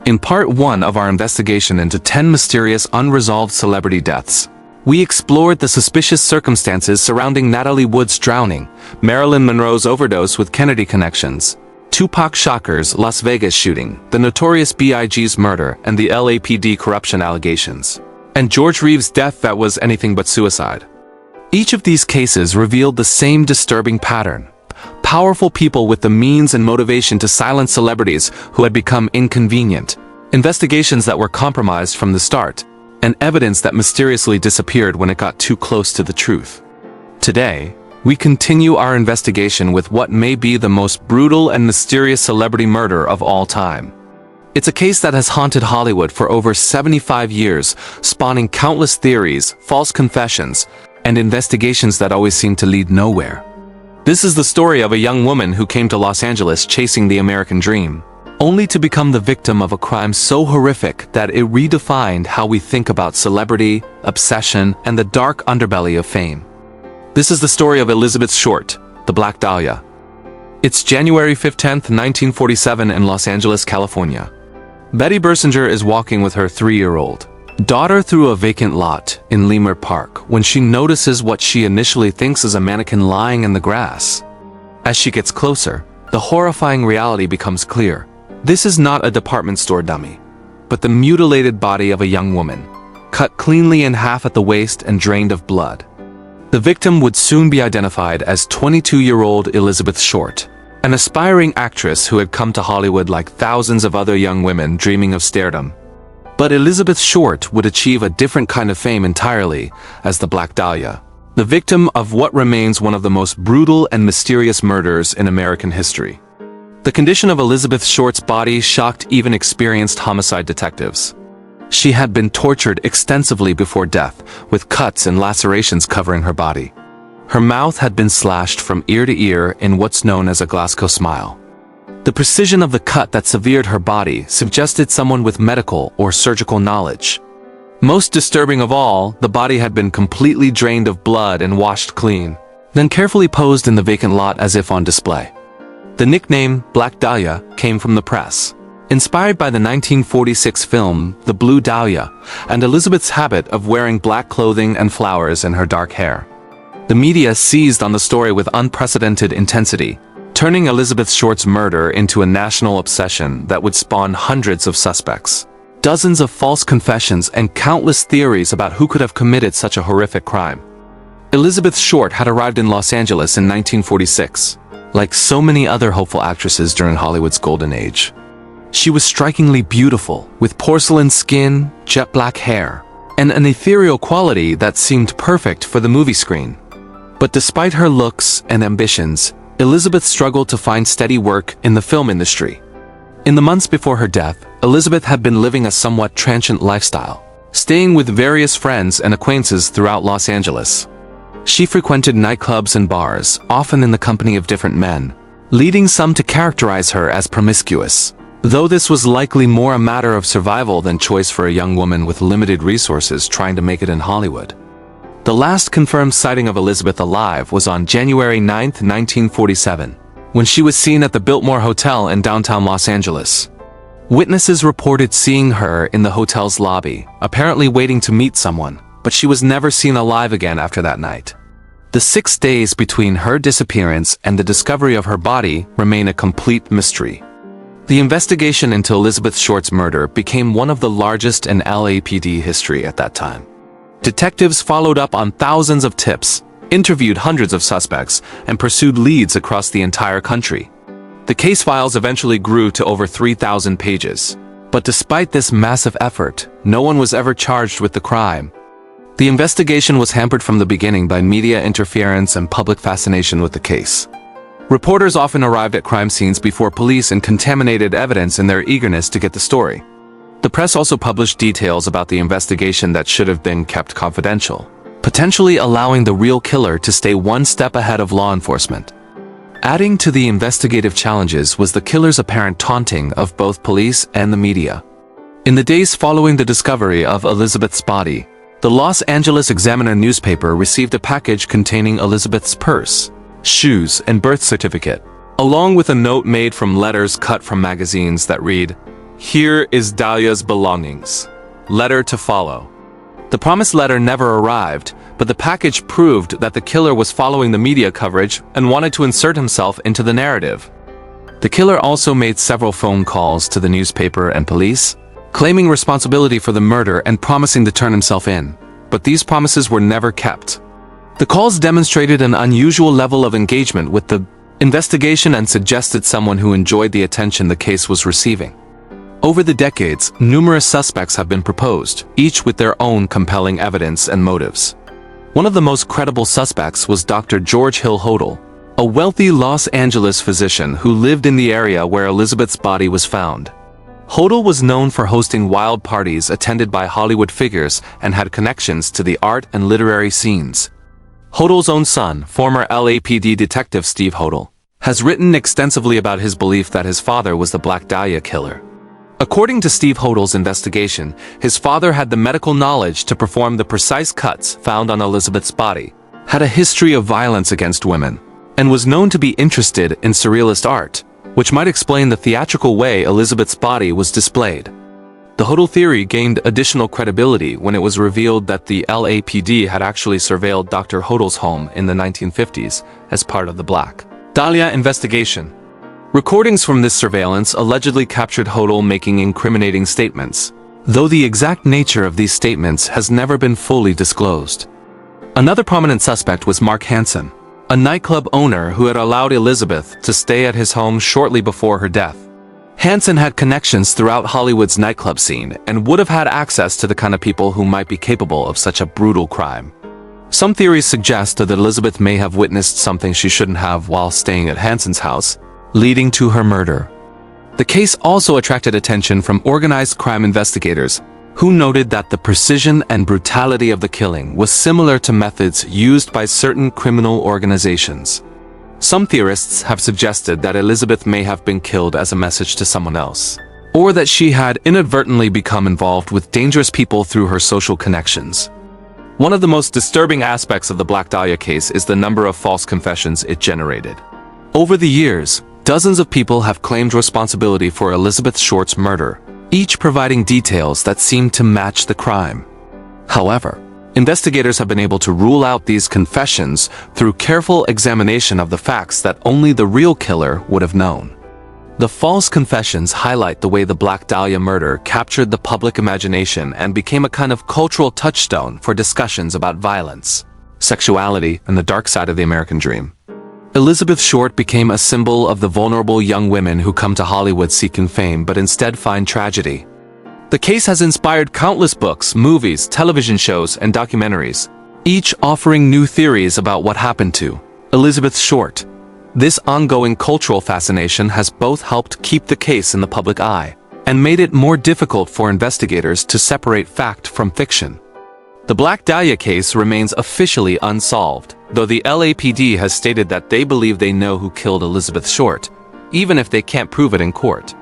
In part 1 of our investigation into 10 mysterious unresolved celebrity deaths, we explored the suspicious circumstances surrounding Natalie Wood's drowning, Marilyn Monroe's overdose with Kennedy connections, Tupac Shakur's Las Vegas shooting, the Notorious B.I.G's murder and the LAPD corruption allegations, and George Reeves' death that was anything but suicide. Each of these cases revealed the same disturbing pattern: powerful people with the means and motivation to silence celebrities who had become inconvenient, investigations that were compromised from the start, and evidence that mysteriously disappeared when it got too close to the truth. Today, we continue our investigation with what may be the most brutal and mysterious celebrity murder of all time. It's a case that has haunted Hollywood for over 75 years, spawning countless theories, false confessions, and investigations that always seem to lead nowhere. This is the story of a young woman who came to Los Angeles chasing the American dream, only to become the victim of a crime so horrific that it redefined how we think about celebrity, obsession, and the dark underbelly of fame. This is the story of Elizabeth Short, the Black Dahlia. It's January 15, 1947 in Los Angeles, California. Betty Bersinger is walking with her 3-year-old daughter through a vacant lot in Leimert Park when she notices what she initially thinks is a mannequin lying in the grass. As she gets closer, the horrifying reality becomes clear. This is not a department store dummy, but the mutilated body of a young woman, cut cleanly in half at the waist and drained of blood. The victim would soon be identified as 22-year-old Elizabeth Short, an aspiring actress who had come to Hollywood like thousands of other young women dreaming of stardom. But Elizabeth Short would achieve a different kind of fame entirely as the Black Dahlia, the victim of what remains one of the most brutal and mysterious murders in American history. The condition of Elizabeth Short's body shocked even experienced homicide detectives. She had been tortured extensively before death, with cuts and lacerations covering her body. Her mouth had been slashed from ear to ear in what's known as a Glasgow smile. The precision of the cut that severed her body suggested someone with medical or surgical knowledge. Most disturbing of all, the body had been completely drained of blood and washed clean, then carefully posed in the vacant lot as if on display. The nickname Black Dahlia came from the press, inspired by the 1946 film The Blue Dahlia and Elizabeth's habit of wearing black clothing and flowers in her dark hair. The media seized on the story with unprecedented intensity, turning Elizabeth Short's murder into a national obsession that would spawn hundreds of suspects, dozens of false confessions, and countless theories about who could have committed such a horrific crime. Elizabeth Short had arrived in Los Angeles in 1946, like so many other hopeful actresses during Hollywood's golden age. She was strikingly beautiful, with porcelain skin, jet black hair, and an ethereal quality that seemed perfect for the movie screen. But despite her looks and ambitions, Elizabeth struggled to find steady work in the film industry. In the months before her death, Elizabeth had been living a somewhat transient lifestyle, staying with various friends and acquaintances throughout Los Angeles. She frequented nightclubs and bars, often in the company of different men, leading some to characterize her as promiscuous, though this was likely more a matter of survival than choice for a young woman with limited resources trying to make it in Hollywood. The last confirmed sighting of Elizabeth alive was on January 9, 1947, when she was seen at the Biltmore Hotel in downtown Los Angeles. Witnesses reported seeing her in the hotel's lobby, apparently waiting to meet someone, but she was never seen alive again after that night. The 6 days between her disappearance and the discovery of her body remain a complete mystery. The investigation into Elizabeth Short's murder became one of the largest in LAPD history at that time. Detectives followed up on thousands of tips, interviewed hundreds of suspects, and pursued leads across the entire country. The case files eventually grew to over 3,000 pages. But despite this massive effort, no one was ever charged with the crime. The investigation was hampered from the beginning by media interference and public fascination with the case. Reporters often arrived at crime scenes before police and contaminated evidence in their eagerness to get the story. The press also published details about the investigation that should have been kept confidential, potentially allowing the real killer to stay one step ahead of law enforcement. Adding to the investigative challenges was the killer's apparent taunting of both police and the media. In the days following the discovery of Elizabeth's body, the Los Angeles Examiner newspaper received a package containing Elizabeth's purse, shoes, and birth certificate, along with a note made from letters cut from magazines that read, Here is Dahlia's belongings. Letter to follow. The promised letter never arrived, but the package proved that the killer was following the media coverage and wanted to insert himself into the narrative. The killer also made several phone calls to the newspaper and police, claiming responsibility for the murder and promising to turn himself in, but these promises were never kept. The calls demonstrated an unusual level of engagement with the investigation and suggested someone who enjoyed the attention the case was receiving. Over the decades, numerous suspects have been proposed, each with their own compelling evidence and motives. One of the most credible suspects was Dr. George Hill Hodel, a wealthy Los Angeles physician who lived in the area where Elizabeth's body was found. Hodel was known for hosting wild parties attended by Hollywood figures and had connections to the art and literary scenes. Hodel's own son, former LAPD detective Steve Hodel, has written extensively about his belief that his father was the Black Dahlia killer. According to Steve Hodel's investigation, his father had the medical knowledge to perform the precise cuts found on Elizabeth's body, had a history of violence against women, and was known to be interested in surrealist art, which might explain the theatrical way Elizabeth's body was displayed. The Hodel theory gained additional credibility when it was revealed that the LAPD had actually surveilled Dr. Hodel's home in the 1950s as part of the Black Dahlia investigation. Recordings from this surveillance allegedly captured Hodel making incriminating statements, though the exact nature of these statements has never been fully disclosed. Another prominent suspect was Mark Hansen, a nightclub owner who had allowed Elizabeth to stay at his home shortly before her death. Hansen had connections throughout Hollywood's nightclub scene and would have had access to the kind of people who might be capable of such a brutal crime. Some theories suggest that Elizabeth may have witnessed something she shouldn't have while staying at Hansen's house, leading to her murder. The case also attracted attention from organized crime investigators, who noted that the precision and brutality of the killing was similar to methods used by certain criminal organizations. Some theorists have suggested that Elizabeth may have been killed as a message to someone else, or that she had inadvertently become involved with dangerous people through her social connections. One of the most disturbing aspects of the Black Dahlia case is the number of false confessions it generated. Over the years, dozens of people have claimed responsibility for Elizabeth Short's murder, each providing details that seem to match the crime. However, investigators have been able to rule out these confessions through careful examination of the facts that only the real killer would have known. The false confessions highlight the way the Black Dahlia murder captured the public imagination and became a kind of cultural touchstone for discussions about violence, sexuality, and the dark side of the American dream. Elizabeth Short became a symbol of the vulnerable young women who come to Hollywood seeking fame but instead find tragedy. The case has inspired countless books, movies, television shows, and documentaries, each offering new theories about what happened to Elizabeth Short. This ongoing cultural fascination has both helped keep the case in the public eye and made it more difficult for investigators to separate fact from fiction. The Black Dahlia case remains officially unsolved, though the LAPD has stated that they believe they know who killed Elizabeth Short, even if they can't prove it in court.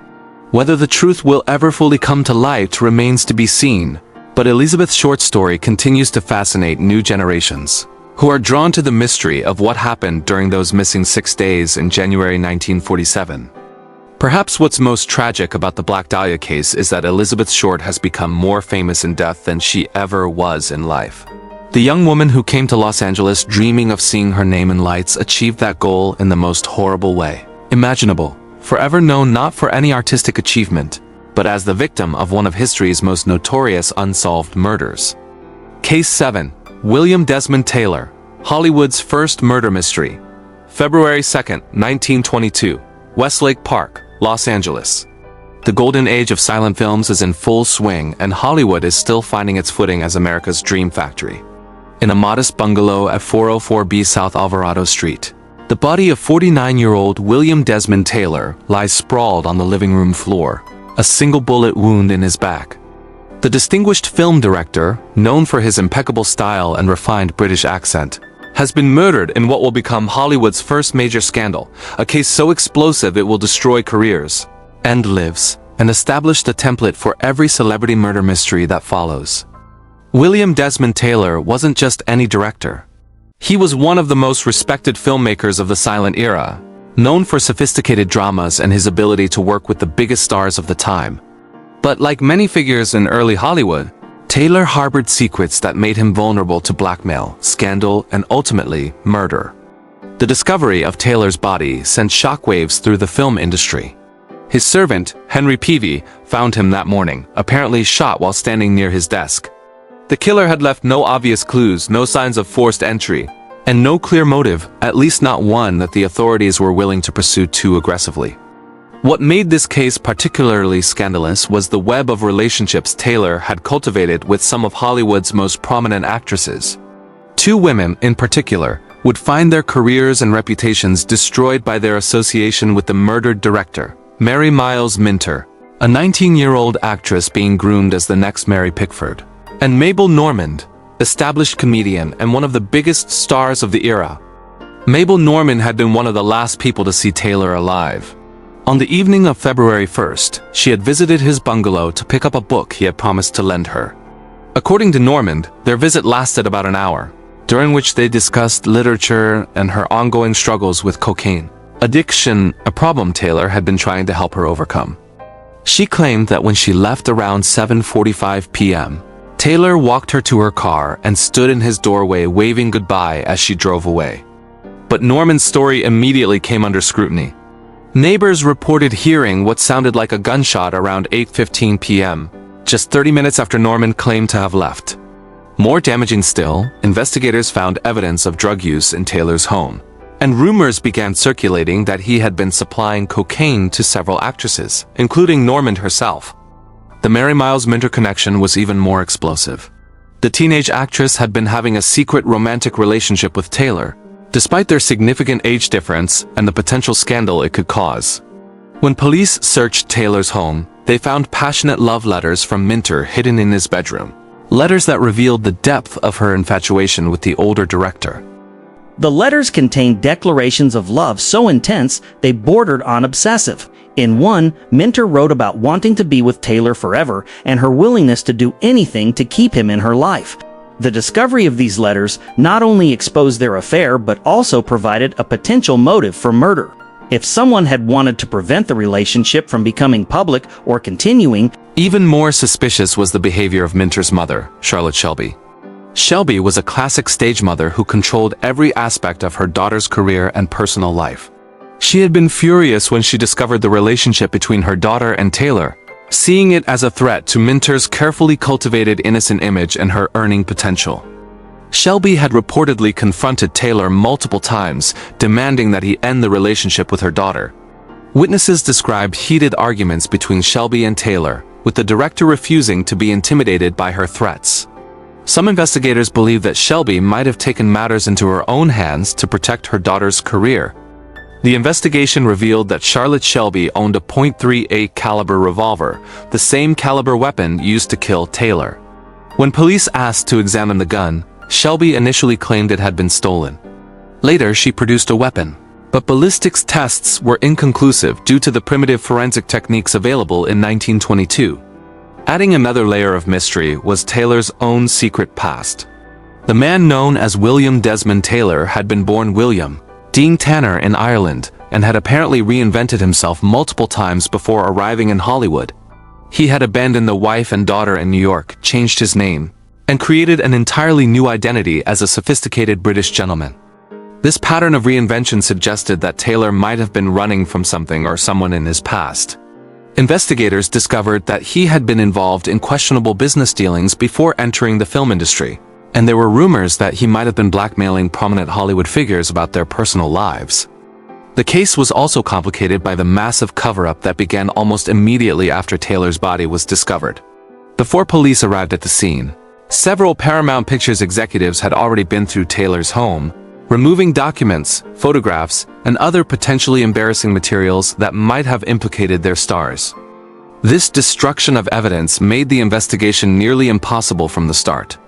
Whether the truth will ever fully come to light remains to be seen, but Elizabeth Short's story continues to fascinate new generations, who are drawn to the mystery of what happened during those missing 6 days in January 1947. Perhaps what's most tragic about the Black Dahlia case is that Elizabeth Short has become more famous in death than she ever was in life. The young woman who came to Los Angeles dreaming of seeing her name in lights achieved that goal in the most horrible way imaginable, forever known not for any artistic achievement, but as the victim of one of history's most notorious unsolved murders. Case 7. William Desmond Taylor, Hollywood's first murder mystery. February 2, 1922, Westlake Park, Los Angeles. The golden age of silent films is in full swing, and Hollywood is still finding its footing as America's dream factory. In a modest bungalow at 404B South Alvarado Street, the body of 49-year-old William Desmond Taylor lies sprawled on the living room floor, a single bullet wound in his back. The distinguished film director, known for his impeccable style and refined British accent, has been murdered in what will become Hollywood's first major scandal, a case so explosive it will destroy careers, end lives, and establish the template for every celebrity murder mystery that follows. William Desmond Taylor wasn't just any director. He was one of the most respected filmmakers of the silent era, known for sophisticated dramas and his ability to work with the biggest stars of the time. But like many figures in early Hollywood, Taylor harbored secrets that made him vulnerable to blackmail, scandal, and ultimately, murder. The discovery of Taylor's body sent shockwaves through the film industry. His servant, Henry Peavy, found him that morning, apparently shot while standing near his desk. The killer had left no obvious clues, no signs of forced entry, and no clear motive, at least not one that the authorities were willing to pursue too aggressively. What made this case particularly scandalous was the web of relationships Taylor had cultivated with some of Hollywood's most prominent actresses. Two women, in particular, would find their careers and reputations destroyed by their association with the murdered director, Mary Miles Minter, a 19-year-old actress being groomed as the next Mary Pickford, and Mabel Normand, established comedian and one of the biggest stars of the era. Mabel Normand had been one of the last people to see Taylor alive. On the evening of February 1st, she had visited his bungalow to pick up a book he had promised to lend her. According to Normand, their visit lasted about an hour, during which they discussed literature and her ongoing struggles with cocaine addiction, a problem Taylor had been trying to help her overcome. She claimed that when she left around 7:45 p.m., Taylor walked her to her car and stood in his doorway waving goodbye as she drove away. But Normand's story immediately came under scrutiny. Neighbors reported hearing what sounded like a gunshot around 8:15 p.m., just 30 minutes after Normand claimed to have left. More damaging still, investigators found evidence of drug use in Taylor's home, and rumors began circulating that he had been supplying cocaine to several actresses, including Normand herself. The Mary Miles Minter connection was even more explosive. The teenage actress had been having a secret romantic relationship with Taylor, despite their significant age difference and the potential scandal it could cause. When police searched Taylor's home, they found passionate love letters from Minter hidden in his bedroom, letters that revealed the depth of her infatuation with the older director. The letters contained declarations of love so intense they bordered on obsessive. In one, Minter wrote about wanting to be with Taylor forever and her willingness to do anything to keep him in her life. The discovery of these letters not only exposed their affair but also provided a potential motive for murder. If someone had wanted to prevent the relationship from becoming public or continuing. Even more suspicious was the behavior of Minter's mother, Charlotte Shelby. Shelby was a classic stage mother who controlled every aspect of her daughter's career and personal life. She had been furious when she discovered the relationship between her daughter and Taylor, seeing it as a threat to Minter's carefully cultivated innocent image and her earning potential. Shelby had reportedly confronted Taylor multiple times, demanding that he end the relationship with her daughter. Witnesses described heated arguments between Shelby and Taylor, with the director refusing to be intimidated by her threats. Some investigators believe that Shelby might have taken matters into her own hands to protect her daughter's career. The investigation revealed that Charlotte Shelby owned a .38 caliber revolver, the same caliber weapon used to kill Taylor. When police asked to examine the gun, Shelby initially claimed it had been stolen. Later, she produced a weapon, but ballistics tests were inconclusive due to the primitive forensic techniques available in 1922. Adding another layer of mystery was Taylor's own secret past. The man known as William Desmond Taylor had been born William Dean Tanner in Ireland and had apparently reinvented himself multiple times before arriving in Hollywood. He had abandoned the wife and daughter in New York, changed his name, and created an entirely new identity as a sophisticated British gentleman. This pattern of reinvention suggested that Taylor might have been running from something or someone in his past. Investigators discovered that he had been involved in questionable business dealings before entering the film industry, and there were rumors that he might have been blackmailing prominent Hollywood figures about their personal lives. The case was also complicated by the massive cover-up that began almost immediately after Taylor's body was discovered. Before police arrived at the scene, several Paramount Pictures executives had already been through Taylor's home, removing documents, photographs, and other potentially embarrassing materials that might have implicated their stars. This destruction of evidence made the investigation nearly impossible from the start.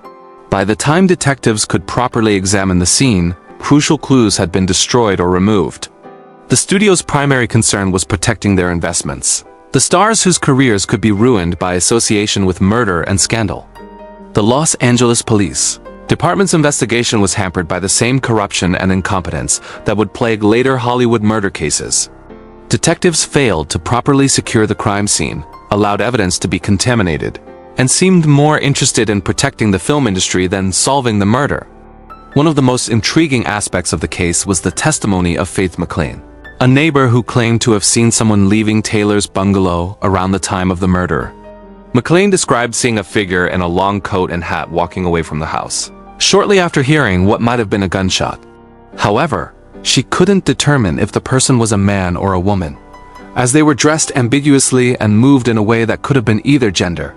By the time detectives could properly examine the scene, crucial clues had been destroyed or removed. The studio's primary concern was protecting their investments, the stars whose careers could be ruined by association with murder and scandal. The Los Angeles Police Department's investigation was hampered by the same corruption and incompetence that would plague later Hollywood murder cases. Detectives failed to properly secure the crime scene, allowed evidence to be contaminated, and seemed more interested in protecting the film industry than solving the murder. One of the most intriguing aspects of the case was the testimony of Faith McLean, a neighbor who claimed to have seen someone leaving Taylor's bungalow around the time of the murder. McLean described seeing a figure in a long coat and hat walking away from the house, shortly after hearing what might have been a gunshot. However, she couldn't determine if the person was a man or a woman, as they were dressed ambiguously and moved in a way that could have been either gender.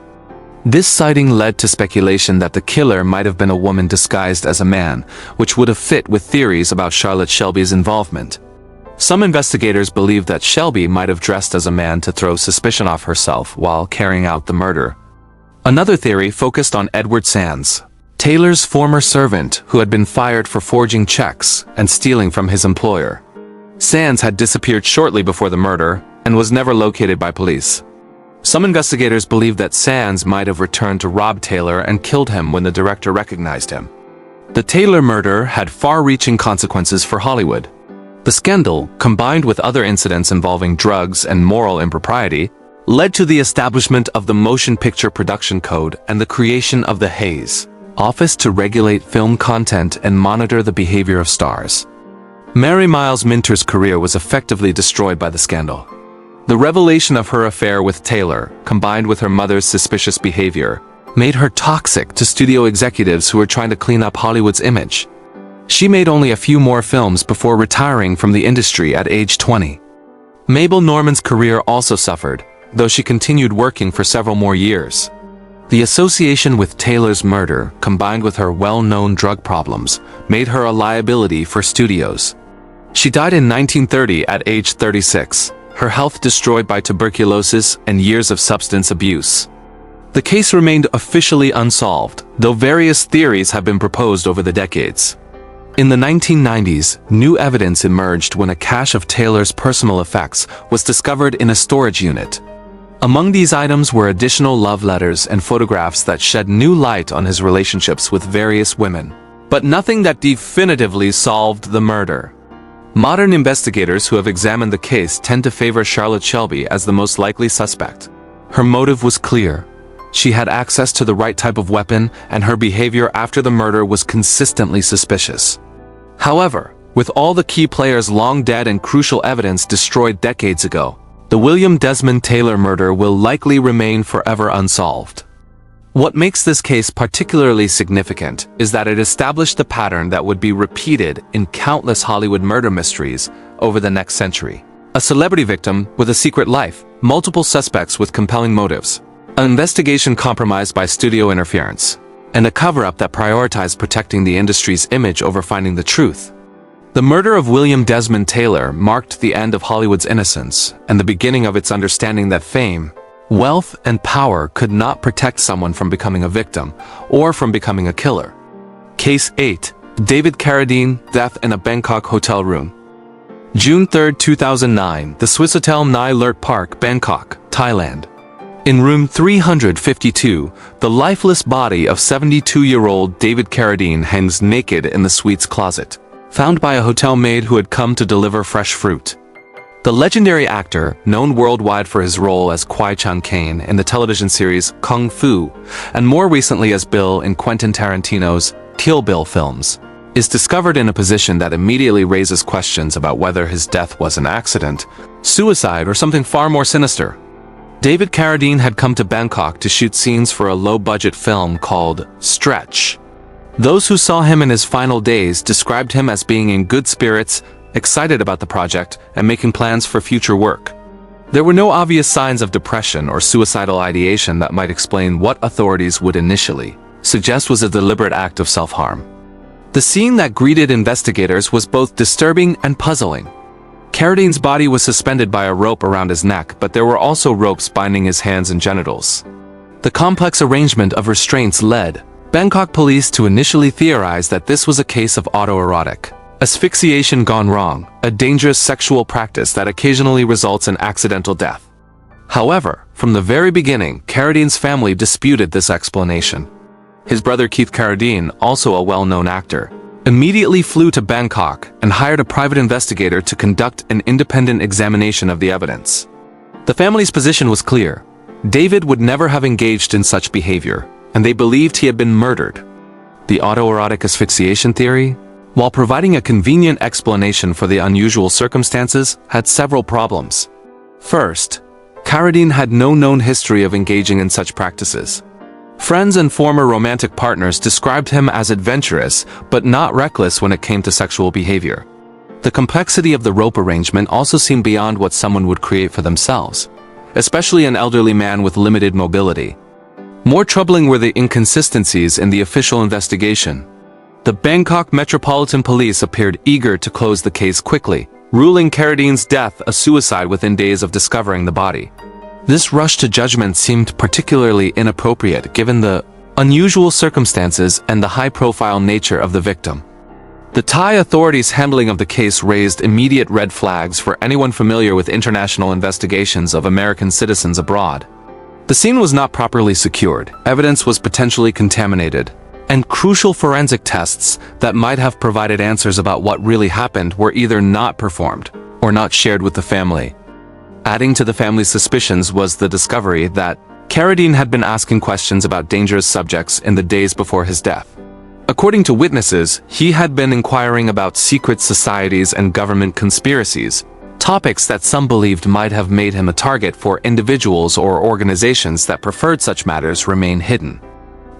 This sighting led to speculation that the killer might have been a woman disguised as a man, which would have fit with theories about Charlotte Shelby's involvement. Some investigators believe that Shelby might have dressed as a man to throw suspicion off herself while carrying out the murder. Another theory focused on Edward Sands, Taylor's former servant who had been fired for forging checks and stealing from his employer. Sands had disappeared shortly before the murder and was never located by police. Some investigators believe that Sands might have returned to rob Taylor and killed him when the director recognized him. The Taylor murder had far-reaching consequences for Hollywood. The scandal, combined with other incidents involving drugs and moral impropriety, led to the establishment of the Motion Picture Production Code and the creation of the Hays Office to regulate film content and monitor the behavior of stars. Mary Miles Minter's career was effectively destroyed by the scandal. The revelation of her affair with Taylor, combined with her mother's suspicious behavior, made her toxic to studio executives who were trying to clean up Hollywood's image. She made only a few more films before retiring from the industry at age 20. Mabel Normand's career also suffered, though she continued working for several more years. The association with Taylor's murder, combined with her well-known drug problems, made her a liability for studios. She died in 1930 at age 36, her health destroyed by tuberculosis and years of substance abuse. The case remained officially unsolved, though various theories have been proposed over the decades. In the 1990s, new evidence emerged when a cache of Taylor's personal effects was discovered in a storage unit. Among these items were additional love letters and photographs that shed new light on his relationships with various women, but nothing that definitively solved the murder. Modern investigators who have examined the case tend to favor Charlotte Shelby as the most likely suspect. Her motive was clear. She had access to the right type of weapon, and her behavior after the murder was consistently suspicious. However, with all the key players long dead and crucial evidence destroyed decades ago, the William Desmond Taylor murder will likely remain forever unsolved. What makes this case particularly significant is that it established the pattern that would be repeated in countless Hollywood murder mysteries over the next century. A celebrity victim with a secret life, multiple suspects with compelling motives, an investigation compromised by studio interference, and a cover-up that prioritized protecting the industry's image over finding the truth. The murder of William Desmond Taylor marked the end of Hollywood's innocence and the beginning of its understanding that fame, wealth, and power could not protect someone from becoming a victim or from becoming a killer. Case 8. David Carradine, death in a Bangkok hotel room. June 3, 2009, the Swiss Hotel Nai Lert Park, Bangkok, Thailand. In room 352, the lifeless body of 72-year-old David Carradine hangs naked in the suite's closet, found by a hotel maid who had come to deliver fresh fruit. The legendary actor, known worldwide for his role as Kwai Chan Caine in the television series Kung Fu, and more recently as Bill in Quentin Tarantino's Kill Bill films, is discovered in a position that immediately raises questions about whether his death was an accident, suicide, or something far more sinister. David Carradine had come to Bangkok to shoot scenes for a low-budget film called Stretch. Those who saw him in his final days described him as being in good spirits, excited about the project, and making plans for future work. There were no obvious signs of depression or suicidal ideation that might explain what authorities would initially suggest was a deliberate act of self-harm. The scene that greeted investigators was both disturbing and puzzling. Carradine's body was suspended by a rope around his neck, but there were also ropes binding his hands and genitals. The complex arrangement of restraints led Bangkok police to initially theorize that this was a case of autoerotic asphyxiation gone wrong, a dangerous sexual practice that occasionally results in accidental death. However, from the very beginning, Carradine's family disputed this explanation. His brother Keith Carradine, also a well-known actor, immediately flew to Bangkok and hired a private investigator to conduct an independent examination of the evidence. The family's position was clear. David would never have engaged in such behavior, and they believed he had been murdered. The autoerotic asphyxiation theory, while providing a convenient explanation for the unusual circumstances, had several problems. First, Carradine had no known history of engaging in such practices. Friends and former romantic partners described him as adventurous, but not reckless when it came to sexual behavior. The complexity of the rope arrangement also seemed beyond what someone would create for themselves, especially an elderly man with limited mobility. More troubling were the inconsistencies in the official investigation. The Bangkok Metropolitan Police appeared eager to close the case quickly, ruling Carradine's death a suicide within days of discovering the body. This rush to judgment seemed particularly inappropriate given the unusual circumstances and the high-profile nature of the victim. The Thai authorities' handling of the case raised immediate red flags for anyone familiar with international investigations of American citizens abroad. The scene was not properly secured, evidence was potentially contaminated, and crucial forensic tests that might have provided answers about what really happened were either not performed or not shared with the family. Adding to the family's suspicions was the discovery that Carradine had been asking questions about dangerous subjects in the days before his death. According to witnesses, he had been inquiring about secret societies and government conspiracies, topics that some believed might have made him a target for individuals or organizations that preferred such matters remain hidden.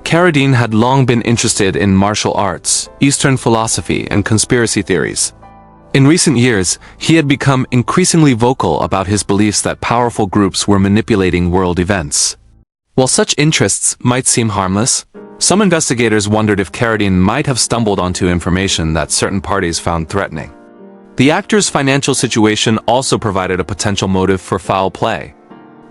Carradine had long been interested in martial arts, Eastern philosophy, and conspiracy theories. In recent years, he had become increasingly vocal about his beliefs that powerful groups were manipulating world events. While such interests might seem harmless, some investigators wondered if Carradine might have stumbled onto information that certain parties found threatening. The actor's financial situation also provided a potential motive for foul play.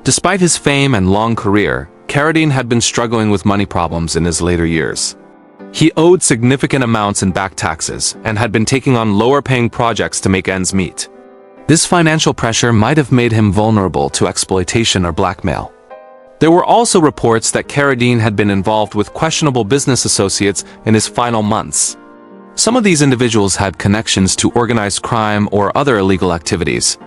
Despite his fame and long career, Carradine had been struggling with money problems in his later years. He owed significant amounts in back taxes and had been taking on lower-paying projects to make ends meet. This financial pressure might have made him vulnerable to exploitation or blackmail. There were also reports that Carradine had been involved with questionable business associates in his final months. Some of these individuals had connections to organized crime or other illegal activities.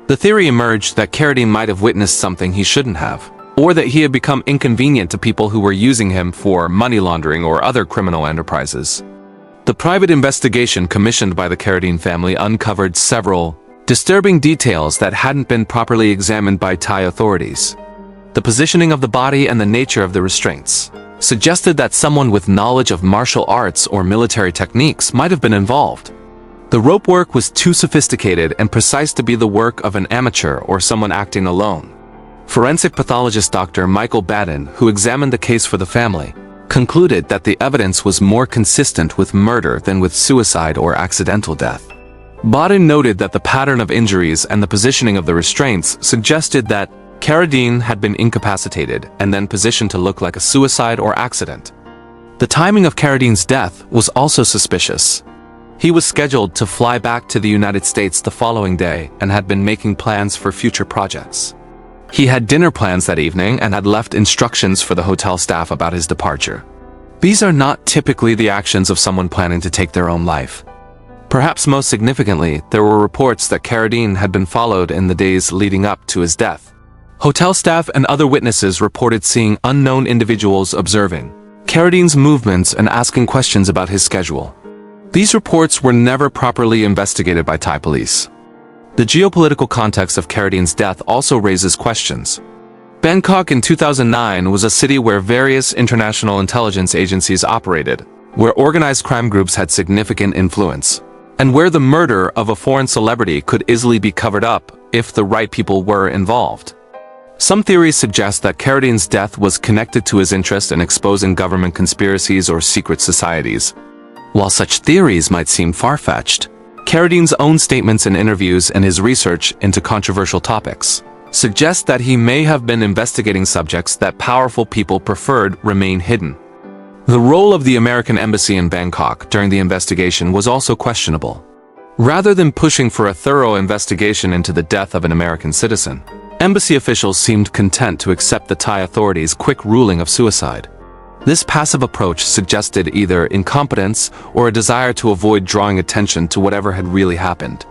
The theory emerged that Carradine might have witnessed something he shouldn't have, or that he had become inconvenient to people who were using him for money laundering or other criminal enterprises. The private investigation commissioned by the Carradine family uncovered several disturbing details that hadn't been properly examined by Thai authorities. The positioning of the body and the nature of the restraints suggested that someone with knowledge of martial arts or military techniques might have been involved. The rope work was too sophisticated and precise to be the work of an amateur or someone acting alone. Forensic pathologist Dr. Michael Baden, who examined the case for the family, concluded that the evidence was more consistent with murder than with suicide or accidental death. Baden noted that the pattern of injuries and the positioning of the restraints suggested that Carradine had been incapacitated and then positioned to look like a suicide or accident. The timing of Carradine's death was also suspicious. He was scheduled to fly back to the United States the following day and had been making plans for future projects. He had dinner plans that evening and had left instructions for the hotel staff about his departure. These are not typically the actions of someone planning to take their own life. Perhaps most significantly, there were reports that Carradine had been followed in the days leading up to his death. Hotel staff and other witnesses reported seeing unknown individuals observing Carradine's movements and asking questions about his schedule. These reports were never properly investigated by Thai police. The geopolitical context of Carradine's death also raises questions. Bangkok in 2009 was a city where various international intelligence agencies operated, where organized crime groups had significant influence, and where the murder of a foreign celebrity could easily be covered up if the right people were involved. Some theories suggest that Carradine's death was connected to his interest in exposing government conspiracies or secret societies. While such theories might seem far-fetched, Carradine's own statements in interviews and his research into controversial topics suggest that he may have been investigating subjects that powerful people preferred remain hidden. The role of the American embassy in Bangkok during the investigation was also questionable. Rather than pushing for a thorough investigation into the death of an American citizen, embassy officials seemed content to accept the Thai authorities' quick ruling of suicide. This passive approach suggested either incompetence or a desire to avoid drawing attention to whatever had really happened.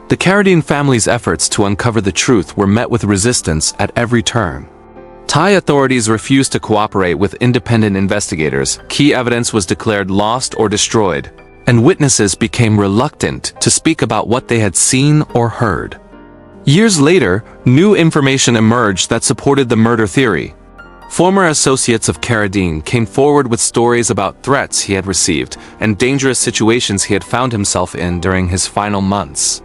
The Carradine family's efforts to uncover the truth were met with resistance at every turn. Thai authorities refused to cooperate with independent investigators, key evidence was declared lost or destroyed, and witnesses became reluctant to speak about what they had seen or heard. Years later, new information emerged that supported the murder theory. Former associates of Carradine came forward with stories about threats he had received and dangerous situations he had found himself in during his final months.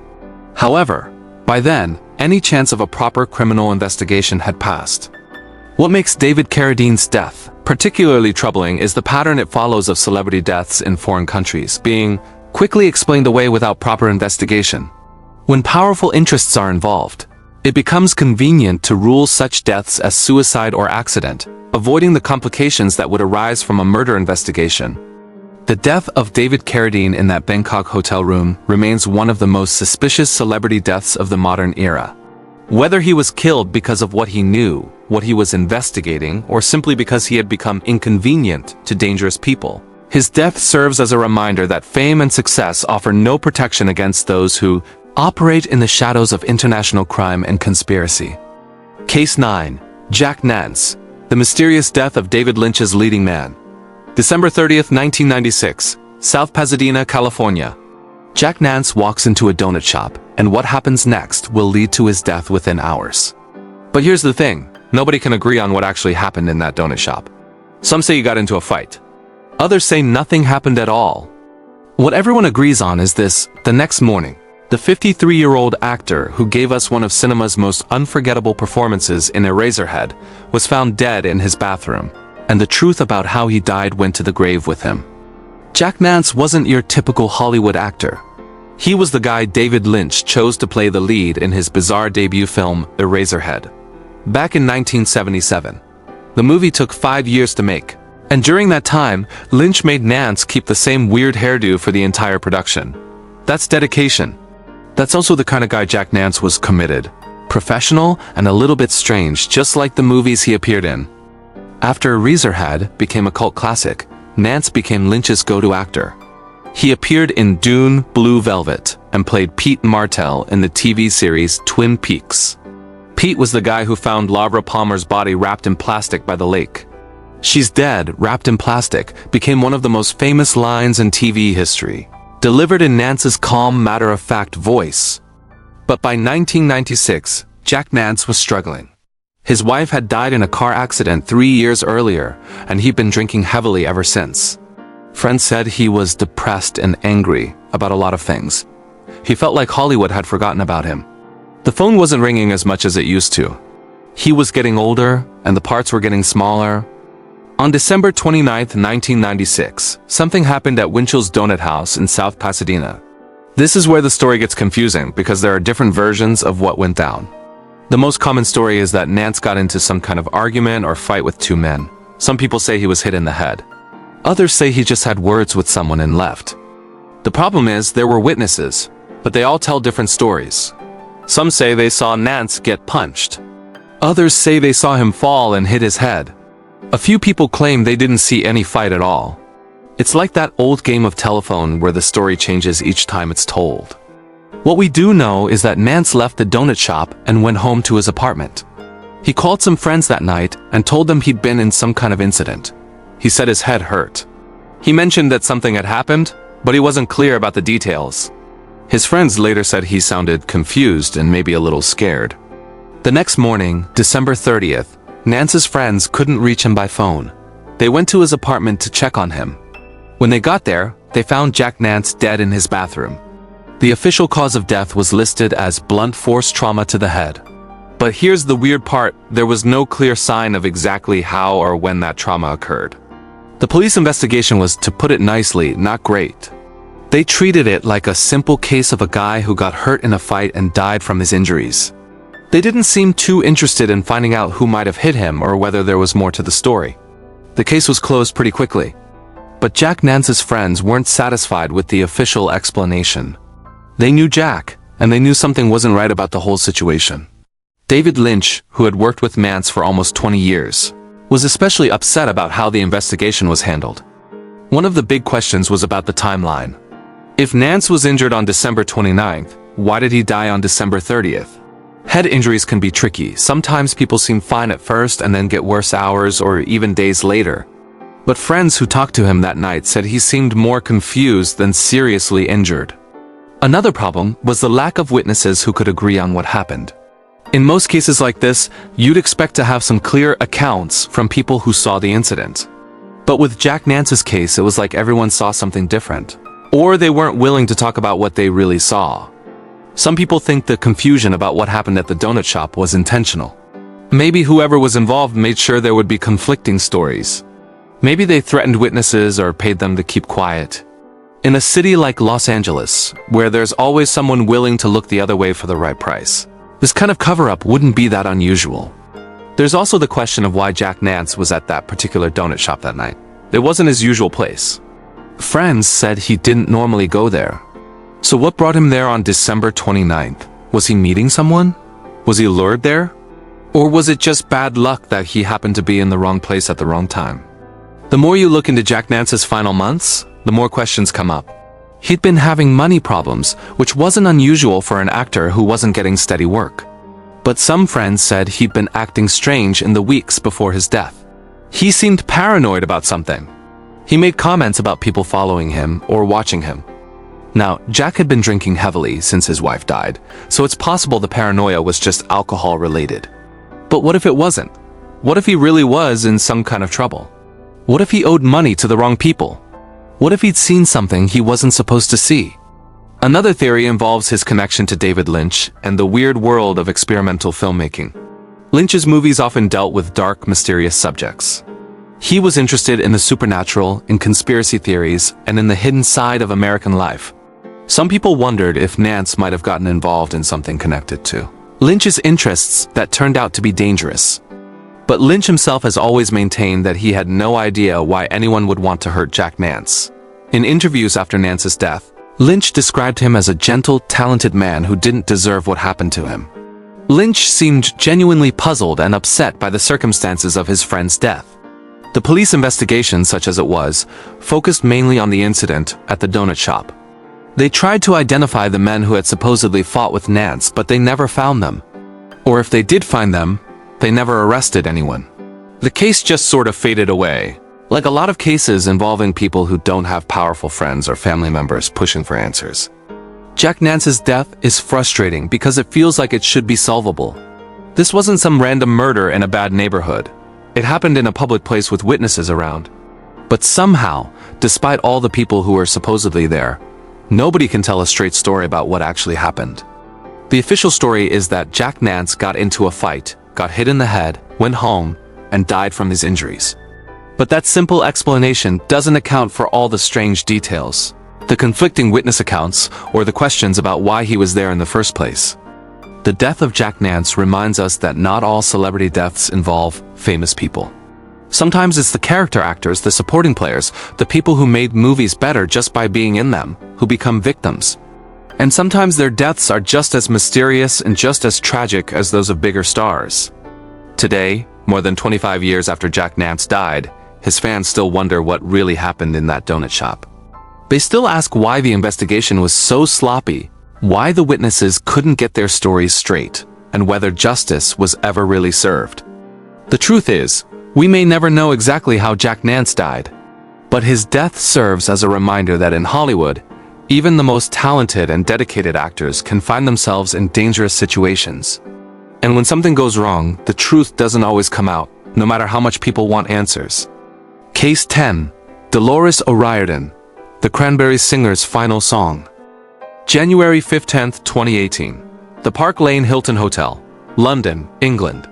However, by then, any chance of a proper criminal investigation had passed. What makes David Carradine's death particularly troubling is the pattern it follows of celebrity deaths in foreign countries being quickly explained away without proper investigation. When powerful interests are involved, it becomes convenient to rule such deaths as suicide or accident, avoiding the complications that would arise from a murder investigation. The death of David Carradine in that Bangkok hotel room remains one of the most suspicious celebrity deaths of the modern era. Whether he was killed because of what he knew, what he was investigating, or simply because he had become inconvenient to dangerous people, his death serves as a reminder that fame and success offer no protection against those who operate in the shadows of international crime and conspiracy. Case 9. Jack Nance, the mysterious death of David Lynch's leading man. December 30th, 1996, South Pasadena, California. Jack Nance walks into a donut shop, and what happens next will lead to his death within hours. But here's the thing, nobody can agree on what actually happened in that donut shop. Some say he got into a fight. Others say nothing happened at all. What everyone agrees on is this: the next morning, the 53-year-old actor who gave us one of cinema's most unforgettable performances in Eraserhead was found dead in his bathroom, and the truth about how he died went to the grave with him. Jack Nance wasn't your typical Hollywood actor. He was the guy David Lynch chose to play the lead in his bizarre debut film, Eraserhead. Back in 1977. The movie took 5 years to make, and during that time, Lynch made Nance keep the same weird hairdo for the entire production. That's dedication. That's also the kind of guy Jack Nance was: committed, professional, and a little bit strange, just like the movies he appeared in. After Eraserhead became a cult classic, Nance became Lynch's go-to actor. He appeared in Dune, Blue Velvet, and played Pete Martell in the TV series Twin Peaks. Pete was the guy who found Laura Palmer's body wrapped in plastic by the lake. "She's dead, wrapped in plastic" became one of the most famous lines in TV history, delivered in Nance's calm, matter-of-fact voice. But by 1996, Jack Nance was struggling. His wife had died in a car accident 3 years earlier, and he'd been drinking heavily ever since. Friends said he was depressed and angry about a lot of things. He felt like Hollywood had forgotten about him. The phone wasn't ringing as much as it used to. He was getting older, and the parts were getting smaller. On December 29, 1996, something happened at Winchell's Donut House in South Pasadena. This is where the story gets confusing because there are different versions of what went down. The most common story is that Nance got into some kind of argument or fight with 2 men. Some people say he was hit in the head. Others say he just had words with someone and left. The problem is there were witnesses, but they all tell different stories. Some say they saw Nance get punched. Others say they saw him fall and hit his head. A few people claim they didn't see any fight at all. It's like that old game of telephone where the story changes each time it's told. What we do know is that Nance left the donut shop and went home to his apartment. He called some friends that night and told them he'd been in some kind of incident. He said his head hurt. He mentioned that something had happened, but he wasn't clear about the details. His friends later said he sounded confused and maybe a little scared. The next morning, December 30th, Nance's friends couldn't reach him by phone. They went to his apartment to check on him. When they got there, they found Jack Nance dead in his bathroom. The official cause of death was listed as blunt force trauma to the head. But here's the weird part: there was no clear sign of exactly how or when that trauma occurred. The police investigation was, to put it nicely, not great. They treated it like a simple case of a guy who got hurt in a fight and died from his injuries. They didn't seem too interested in finding out who might have hit him or whether there was more to the story. The case was closed pretty quickly. But Jack Nance's friends weren't satisfied with the official explanation. They knew Jack, and they knew something wasn't right about the whole situation. David Lynch, who had worked with Nance for almost 20 years, was especially upset about how the investigation was handled. One of the big questions was about the timeline. If Nance was injured on December 29th, why did he die on December 30th? Head injuries can be tricky. Sometimes people seem fine at first and then get worse hours or even days later. But friends who talked to him that night said he seemed more confused than seriously injured. Another problem was the lack of witnesses who could agree on what happened. In most cases like this, you'd expect to have some clear accounts from people who saw the incident. But with Jack Nance's case, it was like everyone saw something different. Or they weren't willing to talk about what they really saw. Some people think the confusion about what happened at the donut shop was intentional. Maybe whoever was involved made sure there would be conflicting stories. Maybe they threatened witnesses or paid them to keep quiet. In a city like Los Angeles, where there's always someone willing to look the other way for the right price, this kind of cover-up wouldn't be that unusual. There's also the question of why Jack Nance was at that particular donut shop that night. It wasn't his usual place. Friends said he didn't normally go there. So what brought him there on December 29th? Was he meeting someone? Was he lured there? Or was it just bad luck that he happened to be in the wrong place at the wrong time? The more you look into Jack Nance's final months, the more questions come up. He'd been having money problems, which wasn't unusual for an actor who wasn't getting steady work. But some friends said he'd been acting strange in the weeks before his death. He seemed paranoid about something. He made comments about people following him or watching him. Now, Jack had been drinking heavily since his wife died, so it's possible the paranoia was just alcohol-related. But what if it wasn't? What if he really was in some kind of trouble? What if he owed money to the wrong people? What if he'd seen something he wasn't supposed to see? Another theory involves his connection to David Lynch and the weird world of experimental filmmaking. Lynch's movies often dealt with dark, mysterious subjects. He was interested in the supernatural, in conspiracy theories, and in the hidden side of American life. Some people wondered if Nance might have gotten involved in something connected to Lynch's interests that turned out to be dangerous. But Lynch himself has always maintained that he had no idea why anyone would want to hurt Jack Nance. In interviews after Nance's death, Lynch described him as a gentle, talented man who didn't deserve what happened to him. Lynch seemed genuinely puzzled and upset by the circumstances of his friend's death. The police investigation, such as it was, focused mainly on the incident at the donut shop. They tried to identify the men who had supposedly fought with Nance, but they never found them. Or if they did find them, they never arrested anyone. The case just sort of faded away, like a lot of cases involving people who don't have powerful friends or family members pushing for answers. Jack Nance's death is frustrating because it feels like it should be solvable. This wasn't some random murder in a bad neighborhood. It happened in a public place with witnesses around. But somehow, despite all the people who were supposedly there, nobody can tell a straight story about what actually happened. The official story is that Jack Nance got into a fight, got hit in the head, went home, and died from his injuries. But that simple explanation doesn't account for all the strange details, the conflicting witness accounts, or the questions about why he was there in the first place. The death of Jack Nance reminds us that not all celebrity deaths involve famous people. Sometimes it's the character actors, the supporting players, the people who made movies better just by being in them, who become victims. And sometimes their deaths are just as mysterious and just as tragic as those of bigger stars. Today, more than 25 years after Jack Nance died, his fans still wonder what really happened in that donut shop. They still ask why the investigation was so sloppy, why the witnesses couldn't get their stories straight, and whether justice was ever really served. The truth is, we may never know exactly how Jack Nance died, but his death serves as a reminder that in Hollywood, even the most talented and dedicated actors can find themselves in dangerous situations. And when something goes wrong, the truth doesn't always come out, no matter how much people want answers. Case 10. Dolores O'Riordan, the Cranberries singer's final song. January 15, 2018. The Park Lane Hilton Hotel, London, England.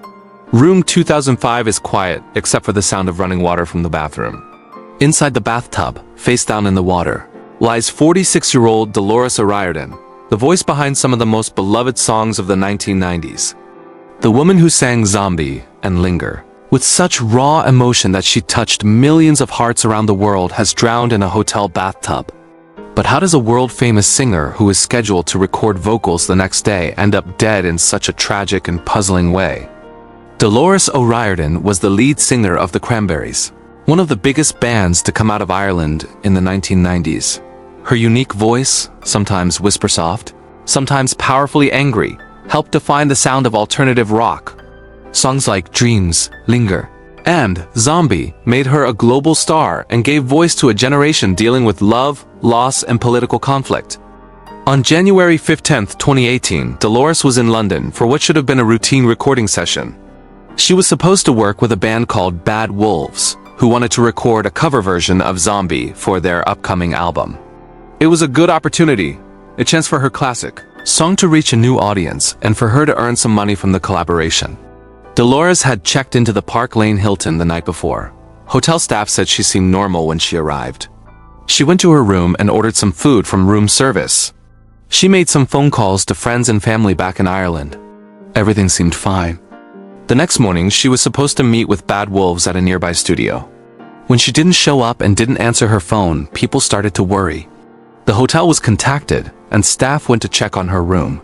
Room 2005 is quiet, except for the sound of running water from the bathroom. Inside the bathtub, face down in the water, lies 46-year-old Dolores O'Riordan, the voice behind some of the most beloved songs of the 1990s. The woman who sang Zombie and Linger, with such raw emotion that she touched millions of hearts around the world, has drowned in a hotel bathtub. But how does a world-famous singer who is scheduled to record vocals the next day end up dead in such a tragic and puzzling way? Dolores O'Riordan was the lead singer of the Cranberries, one of the biggest bands to come out of Ireland in the 1990s. Her unique voice, sometimes whisper-soft, sometimes powerfully angry, helped define the sound of alternative rock. Songs like Dreams, Linger, and Zombie made her a global star and gave voice to a generation dealing with love, loss, and political conflict. On January 15, 2018, Dolores was in London for what should have been a routine recording session. She was supposed to work with a band called Bad Wolves, who wanted to record a cover version of Zombie for their upcoming album. It was a good opportunity, a chance for her classic song to reach a new audience and for her to earn some money from the collaboration. Dolores had checked into the Park Lane Hilton the night before. Hotel staff said she seemed normal when she arrived. She went to her room and ordered some food from room service. She made some phone calls to friends and family back in Ireland. Everything seemed fine. The next morning, she was supposed to meet with Bad Wolves at a nearby studio. When she didn't show up and didn't answer her phone, people started to worry. The hotel was contacted, and staff went to check on her room.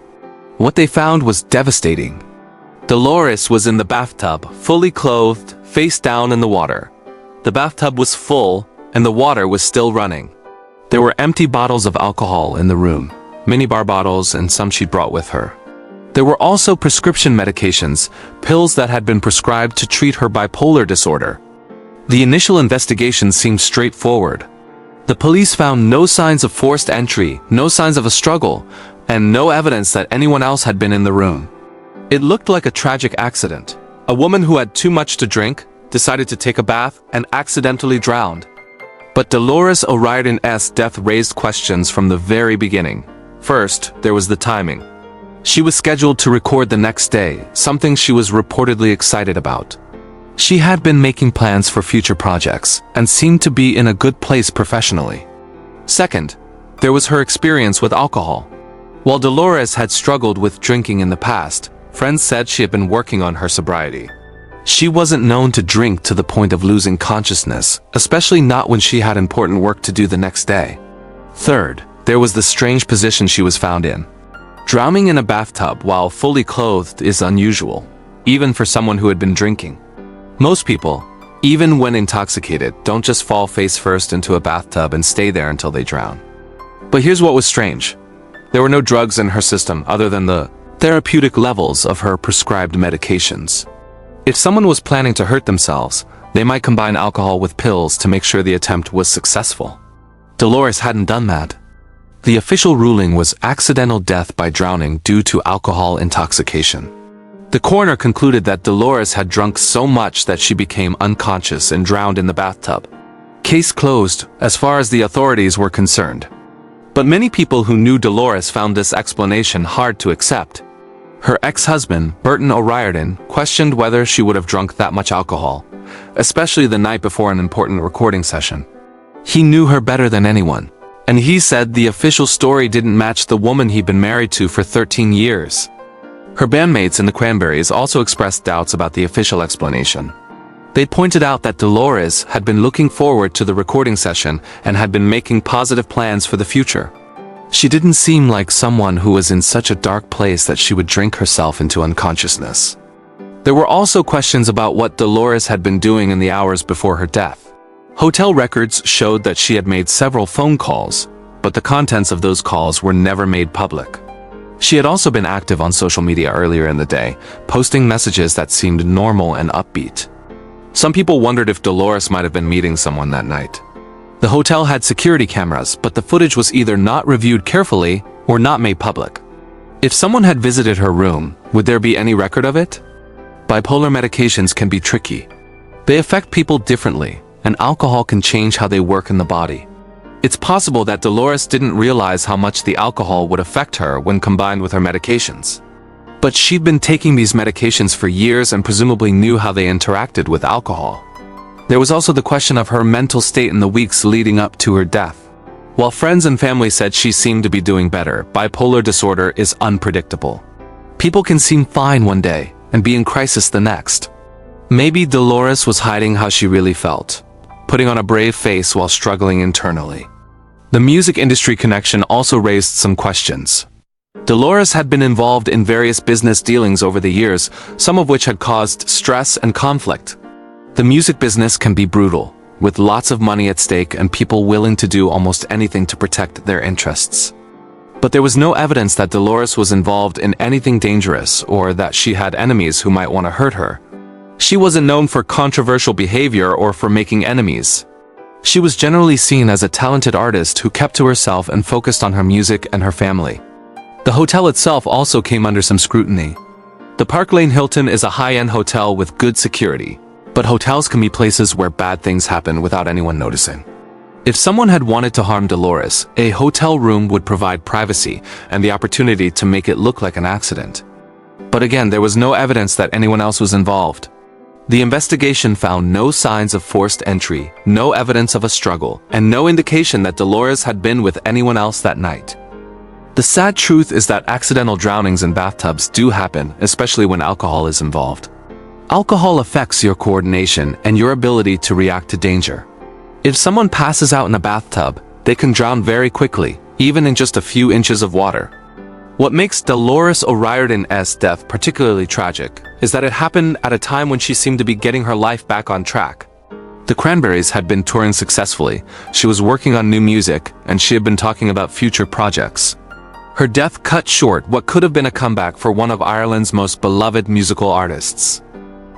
What they found was devastating. Dolores was in the bathtub, fully clothed, face down in the water. The bathtub was full, and the water was still running. There were empty bottles of alcohol in the room, minibar bottles and some she'd brought with her. There were also prescription medications, pills that had been prescribed to treat her bipolar disorder. The initial investigation seemed straightforward. The police found no signs of forced entry, no signs of a struggle, and no evidence that anyone else had been in the room. It looked like a tragic accident. A woman who had too much to drink, decided to take a bath, and accidentally drowned. But Dolores O'Riordan's death raised questions from the very beginning. First, there was the timing. She was scheduled to record the next day, something she was reportedly excited about. She had been making plans for future projects, and seemed to be in a good place professionally. Second, there was her experience with alcohol. While Dolores had struggled with drinking in the past, friends said she had been working on her sobriety. She wasn't known to drink to the point of losing consciousness, especially not when she had important work to do the next day. Third, there was the strange position she was found in. Drowning in a bathtub while fully clothed is unusual, even for someone who had been drinking. Most people, even when intoxicated, don't just fall face first into a bathtub and stay there until they drown. But here's what was strange. There were no drugs in her system other than the therapeutic levels of her prescribed medications. If someone was planning to hurt themselves, they might combine alcohol with pills to make sure the attempt was successful. Dolores hadn't done that. The official ruling was accidental death by drowning due to alcohol intoxication. The coroner concluded that Dolores had drunk so much that she became unconscious and drowned in the bathtub. Case closed, as far as the authorities were concerned. But many people who knew Dolores found this explanation hard to accept. Her ex-husband, Burton O'Riordan, questioned whether she would have drunk that much alcohol, especially the night before an important recording session. He knew her better than anyone, and he said the official story didn't match the woman he'd been married to for 13 years. Her bandmates in the Cranberries also expressed doubts about the official explanation. They pointed out that Dolores had been looking forward to the recording session and had been making positive plans for the future. She didn't seem like someone who was in such a dark place that she would drink herself into unconsciousness. There were also questions about what Dolores had been doing in the hours before her death. Hotel records showed that she had made several phone calls, but the contents of those calls were never made public. She had also been active on social media earlier in the day, posting messages that seemed normal and upbeat. Some people wondered if Dolores might have been meeting someone that night. The hotel had security cameras, but the footage was either not reviewed carefully or not made public. If someone had visited her room, would there be any record of it? Bipolar medications can be tricky. They affect people differently, and alcohol can change how they work in the body. It's possible that Dolores didn't realize how much the alcohol would affect her when combined with her medications. But she'd been taking these medications for years and presumably knew how they interacted with alcohol. There was also the question of her mental state in the weeks leading up to her death. While friends and family said she seemed to be doing better, bipolar disorder is unpredictable. People can seem fine one day and be in crisis the next. Maybe Dolores was hiding how she really felt, putting on a brave face while struggling internally. The music industry connection also raised some questions. Dolores had been involved in various business dealings over the years, some of which had caused stress and conflict. The music business can be brutal, with lots of money at stake and people willing to do almost anything to protect their interests. But there was no evidence that Dolores was involved in anything dangerous or that she had enemies who might want to hurt her. She wasn't known for controversial behavior or for making enemies. She was generally seen as a talented artist who kept to herself and focused on her music and her family. The hotel itself also came under some scrutiny. The Park Lane Hilton is a high-end hotel with good security, but hotels can be places where bad things happen without anyone noticing. If someone had wanted to harm Dolores, a hotel room would provide privacy and the opportunity to make it look like an accident. But again, there was no evidence that anyone else was involved. The investigation found no signs of forced entry, no evidence of a struggle, and no indication that Dolores had been with anyone else that night. The sad truth is that accidental drownings in bathtubs do happen, especially when alcohol is involved. Alcohol affects your coordination and your ability to react to danger. If someone passes out in a bathtub, they can drown very quickly, even in just a few inches of water. What makes Dolores O'Riordan's death particularly tragic is that it happened at a time when she seemed to be getting her life back on track. The Cranberries had been touring successfully, she was working on new music, and she had been talking about future projects. Her death cut short what could have been a comeback for one of Ireland's most beloved musical artists.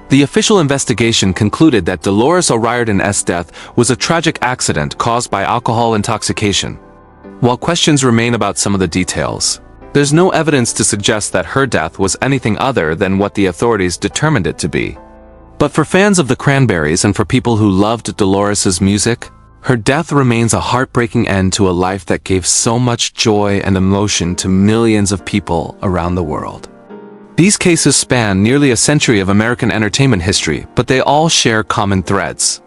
The official investigation concluded that Dolores O'Riordan's death was a tragic accident caused by alcohol intoxication. While questions remain about some of the details, there's no evidence to suggest that her death was anything other than what the authorities determined it to be. But for fans of the Cranberries and for people who loved Dolores's music, her death remains a heartbreaking end to a life that gave so much joy and emotion to millions of people around the world. These cases span nearly a century of American entertainment history, but they all share common threads.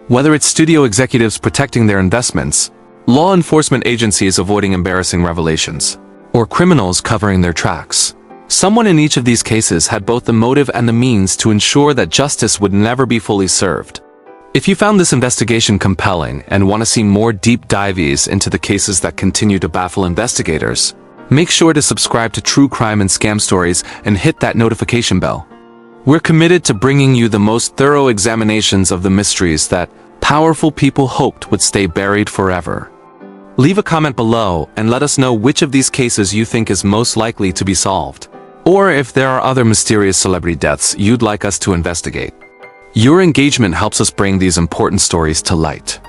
Whether it's studio executives protecting their investments, law enforcement agencies avoiding embarrassing revelations, or criminals covering their tracks, someone in each of these cases had both the motive and the means to ensure that justice would never be fully served. If you found this investigation compelling and want to see more deep dives into the cases that continue to baffle investigators, make sure to subscribe to True Crime and Scam Stories and hit that notification bell. We're committed to bringing you the most thorough examinations of the mysteries that powerful people hoped would stay buried forever. Leave a comment below and let us know which of these cases you think is most likely to be solved, or if there are other mysterious celebrity deaths you'd like us to investigate. Your engagement helps us bring these important stories to light.